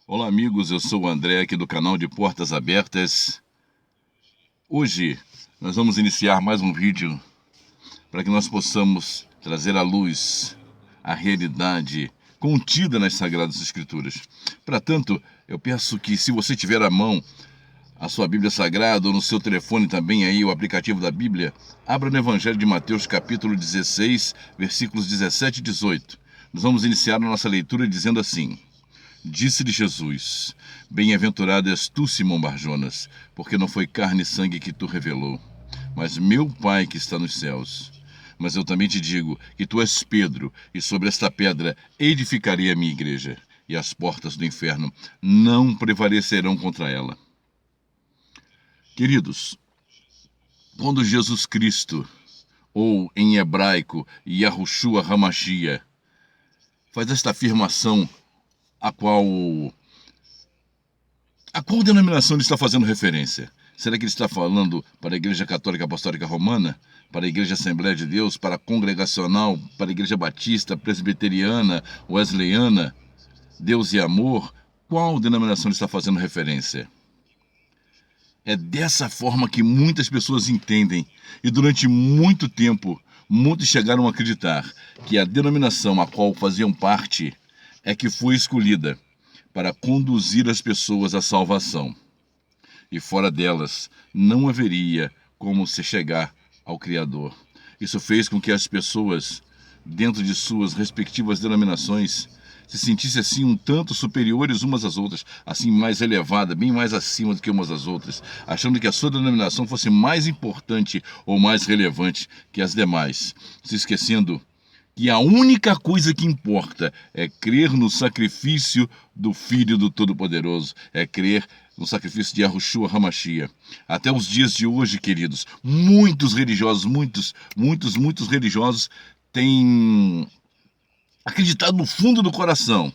Olá amigos, eu sou o André aqui do canal de Portas Abertas. Hoje nós vamos iniciar mais um vídeo para que nós possamos trazer à luz a realidade contida nas Sagradas Escrituras. Para tanto, eu peço que, se você tiver à mão a sua Bíblia Sagrada ou no seu telefone também aí o aplicativo da Bíblia, abra no Evangelho de Mateus capítulo 16, versículos 17 e 18. Nós vamos iniciar a nossa leitura dizendo assim: Disse-lhe Jesus: Bem-aventurado és tu, Simão Barjonas, porque não foi carne e sangue que tu revelou, mas meu Pai que está nos céus. Mas eu também te digo que tu és Pedro, e sobre esta pedra edificarei a minha igreja, e as portas do inferno não prevalecerão contra ela. Queridos, quando Jesus Cristo, ou em hebraico, Yahushua HaMashiach, faz esta afirmação a qual denominação ele está fazendo referência? Será que ele está falando para a Igreja Católica Apostólica Romana, para a Igreja Assembleia de Deus, para a Congregacional, para a Igreja Batista, Presbiteriana, Wesleyana, Deus e Amor? Qual denominação ele está fazendo referência? É dessa forma que muitas pessoas entendem, e durante muito tempo, muitos chegaram a acreditar que a denominação a qual faziam parte é que foi escolhida para conduzir as pessoas à salvação. E fora delas, não haveria como se chegar ao Criador. Isso fez com que as pessoas, dentro de suas respectivas denominações, se sentissem assim um tanto superiores umas às outras, assim mais elevada, bem mais acima do que umas às outras, achando que a sua denominação fosse mais importante ou mais relevante que as demais, se esquecendo que a única coisa que importa é crer no sacrifício do Filho do Todo-Poderoso, é crer no sacrifício de Yahushua HaMashiach. Até os dias de hoje, queridos, muitos religiosos, muitos religiosos têm acreditado no fundo do coração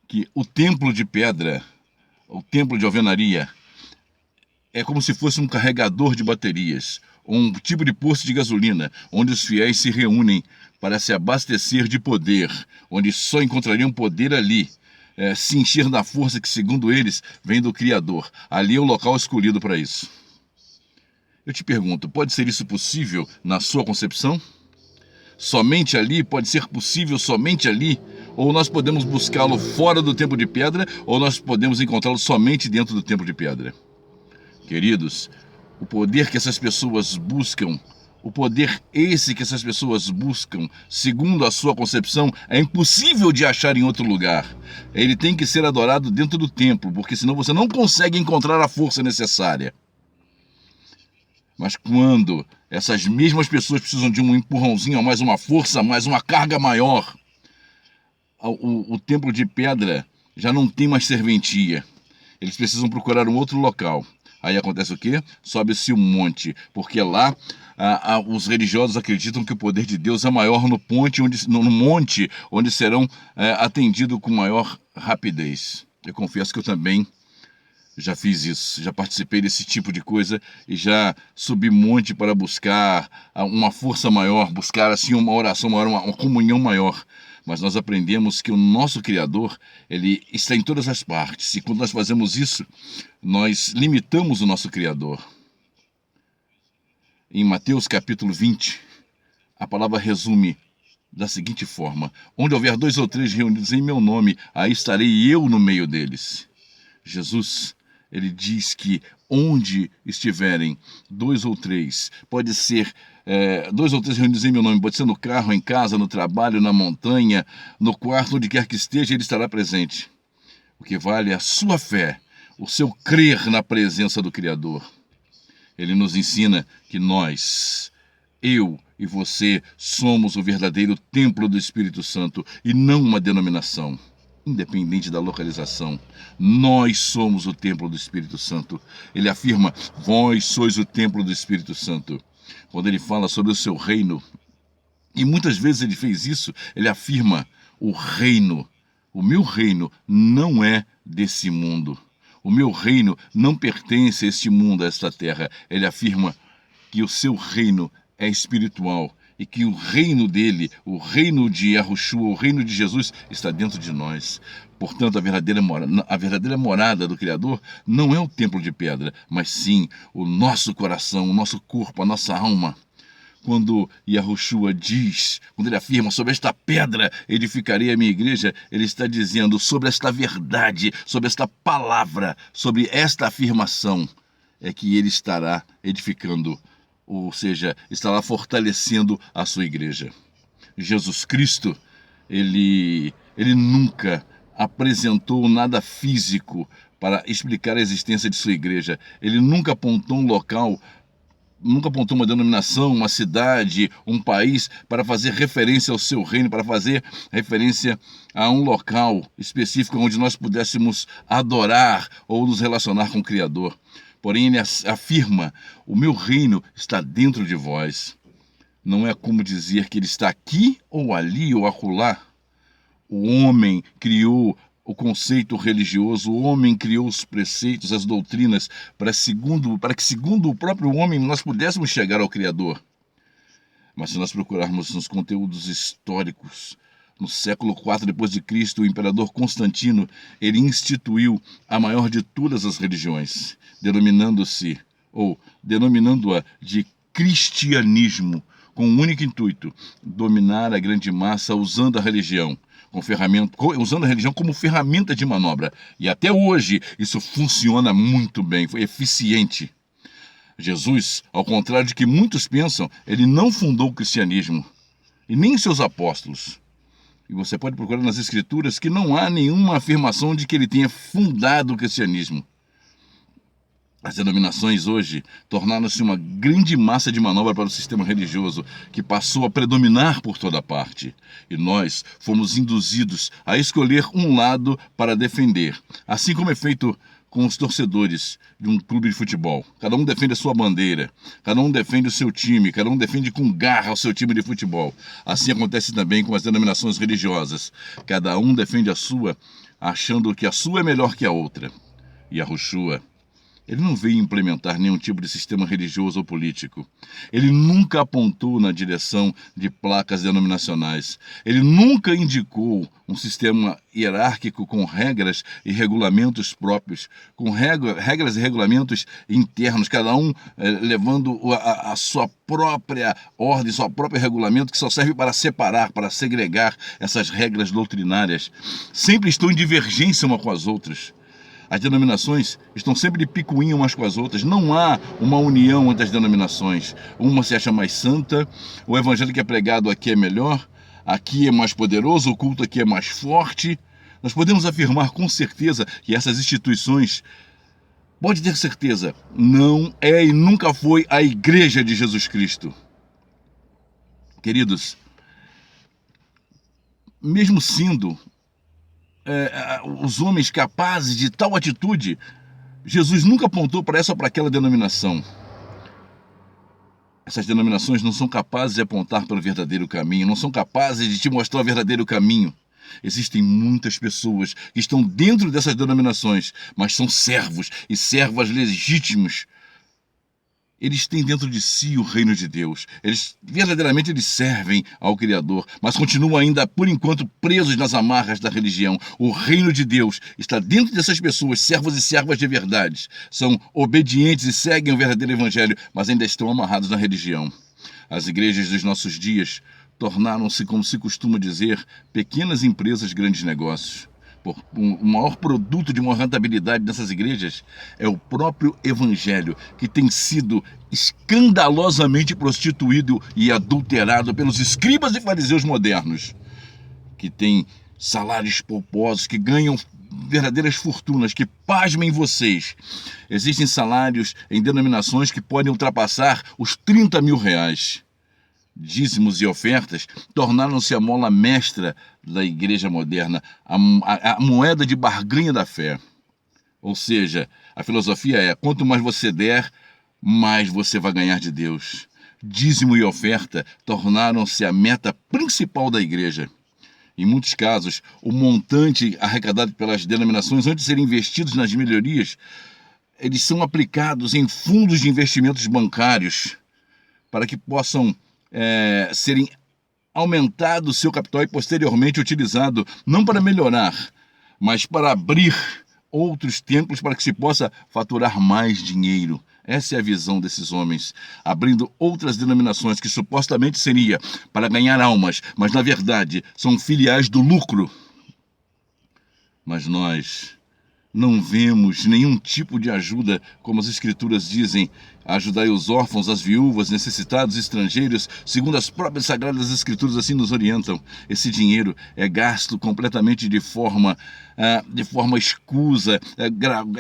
que o templo de pedra, o templo de alvenaria, é como se fosse um carregador de baterias, um tipo de posto de gasolina, onde os fiéis se reúnem para se abastecer de poder, onde só encontrariam poder ali, se encher da força que, segundo eles, vem do Criador. Ali é o local escolhido para isso. Eu te pergunto, pode ser isso possível na sua concepção? Somente ali? Pode ser possível somente ali? Ou nós podemos buscá-lo fora do templo de pedra, ou nós podemos encontrá-lo somente dentro do templo de pedra? Queridos, o poder que essas pessoas buscam, o poder esse que essas pessoas buscam, segundo a sua concepção, é impossível de achar em outro lugar. Ele tem que ser adorado dentro do templo, porque senão você não consegue encontrar a força necessária. Mas quando essas mesmas pessoas precisam de um empurrãozinho a mais, uma força a mais, uma carga maior, o templo de pedra já não tem mais serventia. Eles precisam procurar um outro local. Aí acontece o quê? Sobe-se um monte, porque lá os religiosos acreditam que o poder de Deus é maior no monte onde serão atendidos com maior rapidez. Eu confesso que eu também já fiz isso, já participei desse tipo de coisa e já subi monte para buscar uma força maior, buscar assim uma oração maior, uma comunhão maior. Mas nós aprendemos que o nosso Criador, ele está em todas as partes. E quando nós fazemos isso, nós limitamos o nosso Criador. Em Mateus capítulo 20, a palavra resume da seguinte forma: onde houver 2 ou 3 reunidos em meu nome, aí estarei eu no meio deles. Jesus, ele diz que onde estiverem 2 ou 3, pode ser 2 ou 3 reunidos em meu nome, pode ser no carro, em casa, no trabalho, na montanha, no quarto, onde quer que esteja, ele estará presente. O que vale é a sua fé, o seu crer na presença do Criador. Ele nos ensina que nós, eu e você, somos o verdadeiro templo do Espírito Santo e não uma denominação. Independente da localização, nós somos o templo do Espírito Santo. Ele afirma: vós sois o templo do Espírito Santo. Quando ele fala sobre o seu reino, e muitas vezes ele fez isso, ele afirma: o meu reino não é desse mundo. O meu reino não pertence a este mundo, a esta terra. Ele afirma que o seu reino é espiritual e que o reino dele, o reino de Yahushua, o reino de Jesus está dentro de nós. Portanto, a verdadeira morada do Criador não é o templo de pedra, mas sim o nosso coração, o nosso corpo, a nossa alma. Quando Yahushua diz, quando ele afirma, sobre esta pedra edificarei a minha igreja, ele está dizendo sobre esta verdade, sobre esta palavra, sobre esta afirmação, é que ele estará edificando, ou seja, estará fortalecendo a sua igreja. Jesus Cristo, ele nunca apresentou nada físico para explicar a existência de sua igreja. Ele nunca apontou um local, nunca apontou uma denominação, uma cidade, um país para fazer referência ao seu reino, para fazer referência a um local específico onde nós pudéssemos adorar ou nos relacionar com o Criador. Porém, ele afirma, o meu reino está dentro de vós. Não é como dizer que ele está aqui ou ali ou acolá. O homem criou o conceito religioso, o homem criou os preceitos, as doutrinas, para que, segundo o próprio homem, nós pudéssemos chegar ao Criador. Mas se nós procurarmos nos conteúdos históricos, no século IV d.C., o imperador Constantino, ele instituiu a maior de todas as religiões, denominando-a de cristianismo, com o único intuito, dominar a grande massa usando a religião como ferramenta de manobra. E até hoje isso funciona muito bem, foi eficiente. Jesus, ao contrário de que muitos pensam, ele não fundou o cristianismo, e nem seus apóstolos. E você pode procurar nas Escrituras que não há nenhuma afirmação de que ele tenha fundado o cristianismo. As denominações hoje tornaram-se uma grande massa de manobra para o sistema religioso, que passou a predominar por toda parte. E nós fomos induzidos a escolher um lado para defender, assim como é feito com os torcedores de um clube de futebol. Cada um defende a sua bandeira, cada um defende o seu time, cada um defende com garra o seu time de futebol. Assim acontece também com as denominações religiosas. Cada um defende a sua, achando que a sua é melhor que a outra. E Yahushua, ele não veio implementar nenhum tipo de sistema religioso ou político. Ele nunca apontou na direção de placas denominacionais. Ele nunca indicou um sistema hierárquico com regras e regulamentos próprios, com regras e regulamentos internos, cada um levando a sua própria ordem, seu próprio regulamento, que só serve para separar, para segregar essas regras doutrinárias. Sempre estão em divergência uma com as outras. As denominações estão sempre de picuinha umas com as outras. Não há uma união entre as denominações. Uma se acha mais santa, o evangelho que é pregado aqui é melhor, aqui é mais poderoso, o culto aqui é mais forte. Nós podemos afirmar com certeza que essas instituições, pode ter certeza, não é e nunca foi a Igreja de Jesus Cristo. Queridos, mesmo sendo os homens capazes de tal atitude, Jesus nunca apontou para essa ou para aquela denominação. Essas denominações não são capazes de apontar para o verdadeiro caminho, não são capazes de te mostrar o verdadeiro caminho. Existem muitas pessoas que estão dentro dessas denominações, mas são servos e servas legítimos. Eles têm dentro de si o reino de Deus. Verdadeiramente eles servem ao Criador, mas continuam ainda, por enquanto, presos nas amarras da religião. O reino de Deus está dentro dessas pessoas, servos e servas de verdade. São obedientes e seguem o verdadeiro evangelho, mas ainda estão amarrados na religião. As igrejas dos nossos dias como se costuma dizer, pequenas empresas de grandes negócios. O maior produto de uma rentabilidade dessas igrejas é o próprio evangelho, que tem sido escandalosamente prostituído e adulterado pelos escribas e fariseus modernos, que têm salários pomposos, que ganham verdadeiras fortunas, que, pasmem vocês, existem salários em denominações que podem ultrapassar os 30 mil reais. Dízimos e ofertas tornaram-se a mola mestra da igreja moderna, a moeda de barganha da fé. Ou seja, a filosofia é: quanto mais você der, mais você vai ganhar de Deus. Dízimo e oferta tornaram-se a meta principal da igreja. Em muitos casos, o montante arrecadado pelas denominações, antes de serem investidos nas melhorias, eles são aplicados em fundos de investimentos bancários para que possam serem aumentado o seu capital e posteriormente utilizado não para melhorar, mas para abrir outros templos para que se possa faturar mais dinheiro. Essa é a visão desses homens, abrindo outras denominações que supostamente seria para ganhar almas, mas na verdade são filiais do lucro. Mas nós não vemos nenhum tipo de ajuda, como as Escrituras dizem, ajudai os órfãos, as viúvas, necessitados, estrangeiros, segundo as próprias Sagradas Escrituras assim nos orientam. Esse dinheiro é gasto completamente de forma escusa, é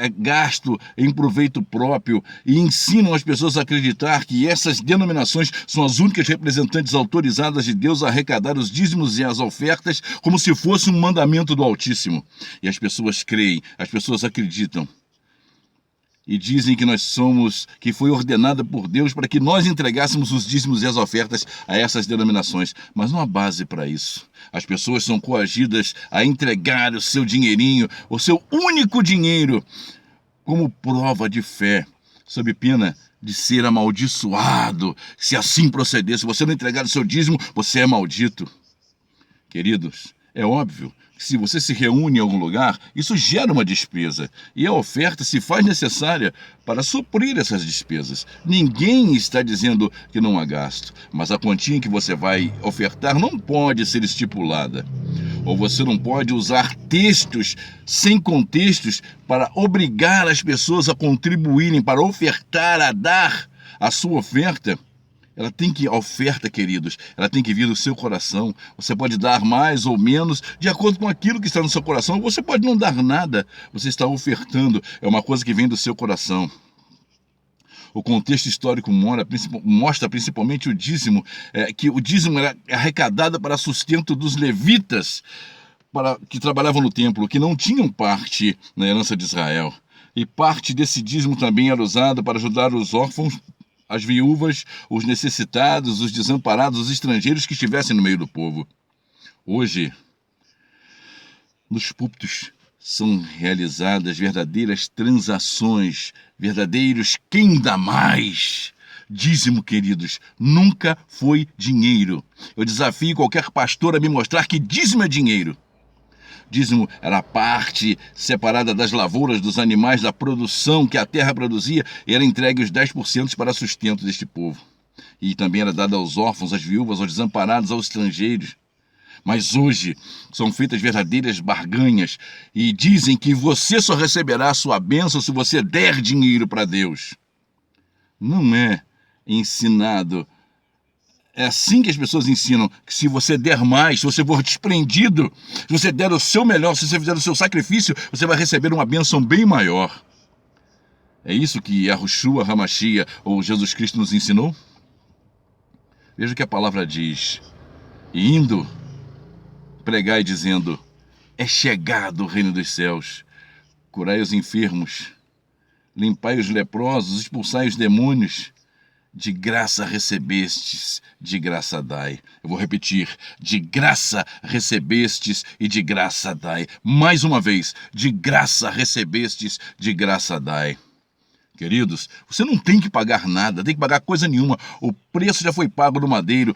gasto em proveito próprio, e ensinam as pessoas a acreditar que essas denominações são as únicas representantes autorizadas de Deus a arrecadar os dízimos e as ofertas como se fosse um mandamento do Altíssimo. E as pessoas creem, as pessoas acreditam. E dizem que foi ordenada por Deus para que nós entregássemos os dízimos e as ofertas a essas denominações. Mas não há base para isso. As pessoas são coagidas a entregar o seu dinheirinho, o seu único dinheiro, como prova de fé, sob pena de ser amaldiçoado. Se assim proceder, se você não entregar o seu dízimo, você é maldito. Queridos, é óbvio que se você se reúne em algum lugar, isso gera uma despesa, e a oferta se faz necessária para suprir essas despesas. Ninguém está dizendo que não há gasto, mas a quantia em que você vai ofertar não pode ser estipulada. Ou você não pode usar textos sem contextos para obrigar as pessoas a contribuírem, para ofertar, a dar a sua oferta. A oferta, queridos, ela tem que vir do seu coração. Você pode dar mais ou menos de acordo com aquilo que está no seu coração. Você pode não dar nada, você está ofertando. É uma coisa que vem do seu coração. O contexto histórico mostra principalmente o dízimo, que o dízimo era arrecadado para sustento dos levitas que trabalhavam no templo, que não tinham parte na herança de Israel. E parte desse dízimo também era usado para ajudar os órfãos, as viúvas, os necessitados, os desamparados, os estrangeiros que estivessem no meio do povo. Hoje, nos púlpitos são realizadas verdadeiras transações, verdadeiros quem dá mais. Dízimo, queridos, nunca foi dinheiro. Eu desafio qualquer pastor a me mostrar que dízimo é dinheiro. Dízimo era a parte separada das lavouras, dos animais, da produção que a terra produzia, e era entregue os 10% para sustento deste povo. E também era dado aos órfãos, às viúvas, aos desamparados, aos estrangeiros. Mas hoje são feitas verdadeiras barganhas e dizem que você só receberá a sua bênção se você der dinheiro para Deus. Não é ensinado. É assim que as pessoas ensinam, que se você der mais, se você for desprendido, se você der o seu melhor, se você fizer o seu sacrifício, você vai receber uma bênção bem maior. É isso que Yahushua HaMashiach, ou Jesus Cristo, nos ensinou? Veja o que a palavra diz. E indo, pregai dizendo, é chegado o reino dos céus. Curai os enfermos, limpai os leprosos, expulsai os demônios. De graça recebestes, de graça dai. Eu vou repetir, de graça recebestes e de graça dai. Mais uma vez, de graça recebestes, de graça dai. Queridos, você não tem que pagar nada, tem que pagar coisa nenhuma. O preço já foi pago no madeiro.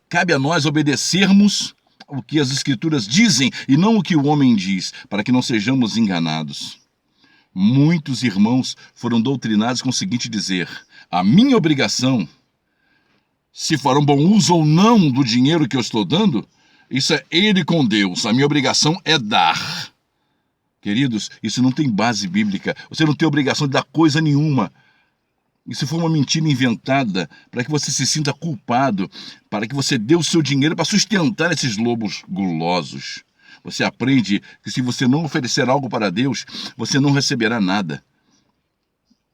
Cabe a nós obedecermos o que as Escrituras dizem e não o que o homem diz, para que não sejamos enganados. Muitos irmãos foram doutrinados com o seguinte dizer: a minha obrigação, se farão bom uso ou não do dinheiro que eu estou dando, isso é ele com Deus, a minha obrigação é dar. Queridos, isso não tem base bíblica, você não tem obrigação de dar coisa nenhuma. Isso foi uma mentira inventada para que você se sinta culpado, para que você dê o seu dinheiro para sustentar esses lobos gulosos. Você aprende que se você não oferecer algo para Deus, você não receberá nada.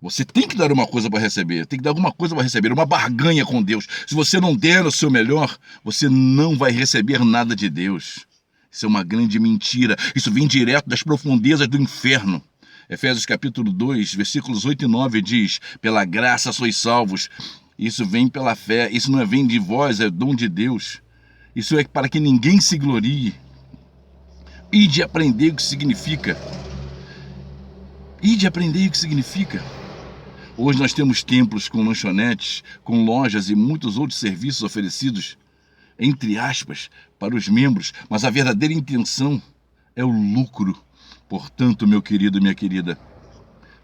Você tem que dar uma coisa para receber, tem que dar alguma coisa para receber, uma barganha com Deus. Se você não der o seu melhor, você não vai receber nada de Deus. Isso é uma grande mentira, isso vem direto das profundezas do inferno. Efésios capítulo 2, versículos 8 e 9 diz, pela graça sois salvos. Isso vem pela fé, isso não vem de vós, é dom de Deus. Isso é para que ninguém se glorie. Ide aprender o que significa. Ide aprender o que significa. Hoje nós temos templos com lanchonetes, com lojas e muitos outros serviços oferecidos, entre aspas, para os membros, mas a verdadeira intenção é o lucro. Portanto, meu querido e minha querida,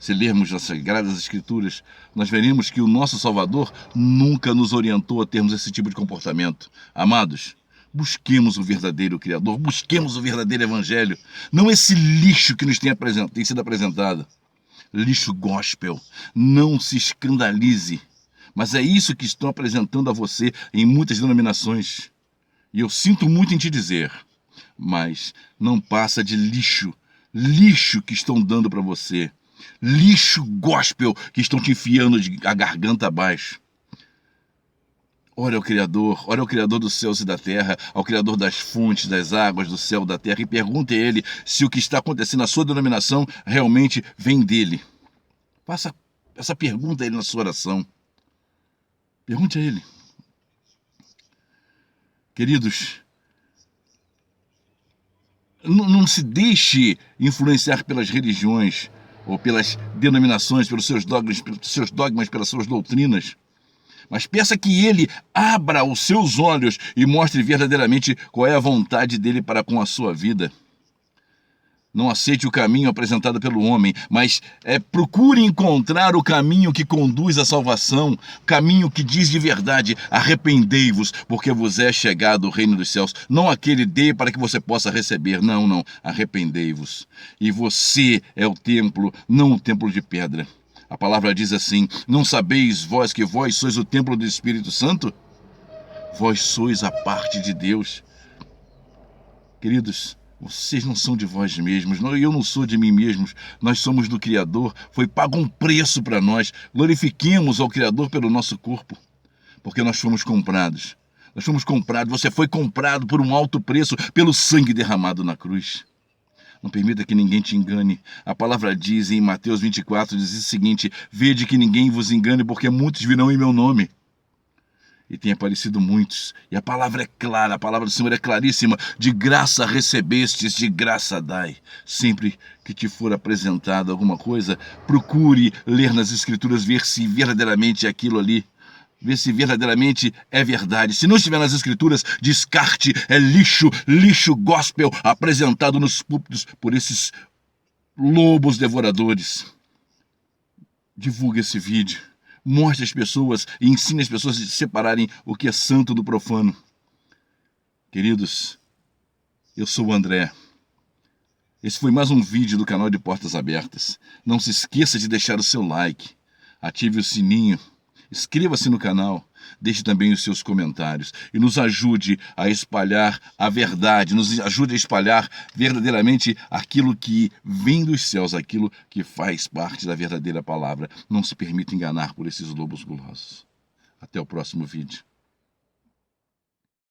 se lermos as Sagradas Escrituras, nós veremos que o nosso Salvador nunca nos orientou a termos esse tipo de comportamento. Amados, busquemos o verdadeiro Criador, busquemos o verdadeiro Evangelho, não esse lixo que nos tem sido apresentado. Lixo gospel, não se escandalize, mas é isso que estão apresentando a você em muitas denominações. E eu sinto muito em te dizer, mas não passa de lixo, lixo que estão dando para você. Lixo gospel que estão te enfiando a garganta abaixo. Ore ao Criador dos céus e da terra, ao Criador das fontes, das águas, do céu e da terra, e pergunte a Ele se o que está acontecendo na sua denominação realmente vem dEle. Faça essa pergunta a Ele na sua oração. Pergunte a Ele. Queridos, não se deixe influenciar pelas religiões, ou pelas denominações, pelos seus dogmas, pelas suas doutrinas. Mas peça que Ele abra os seus olhos e mostre verdadeiramente qual é a vontade dEle para com a sua vida. Não aceite o caminho apresentado pelo homem, mas procure encontrar o caminho que conduz à salvação, caminho que diz de verdade: arrependei-vos, porque vos é chegado o reino dos céus. Não aquele dê para que você possa receber, não, arrependei-vos. E você é o templo, não o templo de pedra. A palavra diz assim: não sabeis vós que vós sois o templo do Espírito Santo? Vós sois a parte de Deus. Queridos, vocês não são de vós mesmos, eu não sou de mim mesmo, nós somos do Criador, foi pago um preço para nós. Glorifiquemos ao Criador pelo nosso corpo, porque nós fomos comprados. Nós fomos comprados, você foi comprado por um alto preço, pelo sangue derramado na cruz. Não permita que ninguém te engane. A palavra diz em Mateus 24, diz o seguinte: vede que ninguém vos engane, porque muitos virão em meu nome. E tem aparecido muitos, e a palavra é clara, a palavra do Senhor é claríssima: de graça recebestes, de graça dai. Sempre que te for apresentada alguma coisa, procure ler nas Escrituras, ver se verdadeiramente é aquilo ali, ver se verdadeiramente é verdade. Se não estiver nas Escrituras, descarte, é lixo, lixo gospel apresentado nos púlpitos por esses lobos devoradores. Divulgue esse vídeo. Mostre às pessoas e ensine as pessoas a separarem o que é santo do profano. Queridos, eu sou o André. Esse foi mais um vídeo do canal de Portas Abertas. Não se esqueça de deixar o seu like, ative o sininho, inscreva-se no canal, deixe também os seus comentários e nos ajude a espalhar a verdade, nos ajude a espalhar verdadeiramente aquilo que vem dos céus, aquilo que faz parte da verdadeira palavra. Não se permita enganar por esses lobos gulosos. Até o próximo vídeo.